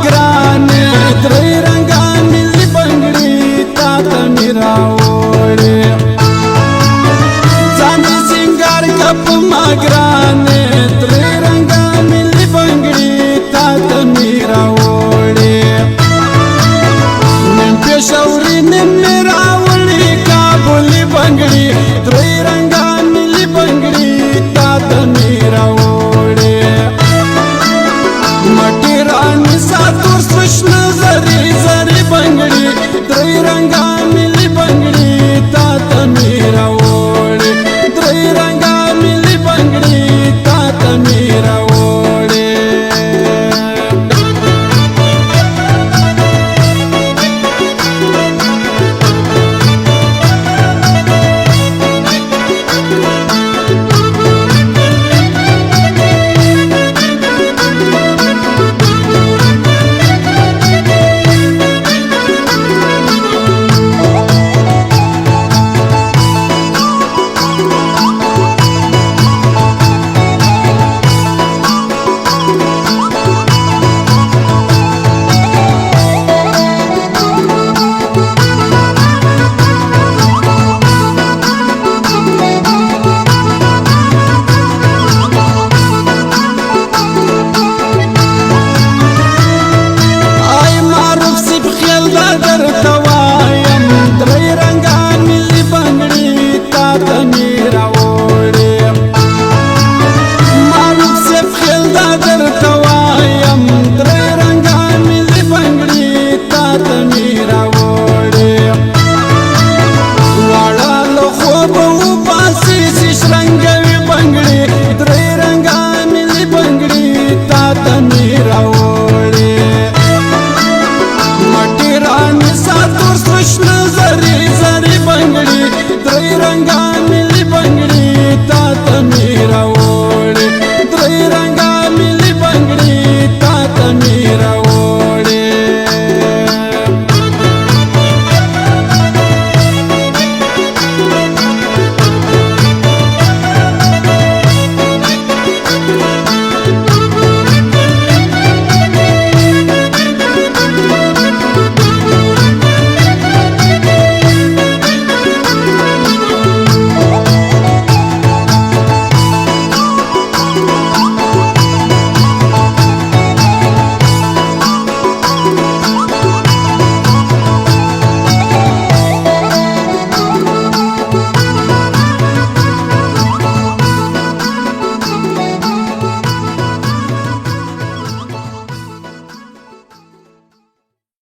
ګرانې درې رنګه ملي بنګړي تا ته مې راوړې ځان دې سینګار کړه په ما ګرانې درې رنګه ملي بنګړي تا ته مې راوړې نیم پېښوري نیم مې راوړې کابلي بنګړي درې رنګه ملي بنګړي تا ته مې راوړې مټې رانیسه تور سوشنه زرې زرې بنګړي درې رنګه ملي بنګړي تا ته مې راوړې درې رنګه ملي بنګړي تا ته مې راوړې Mira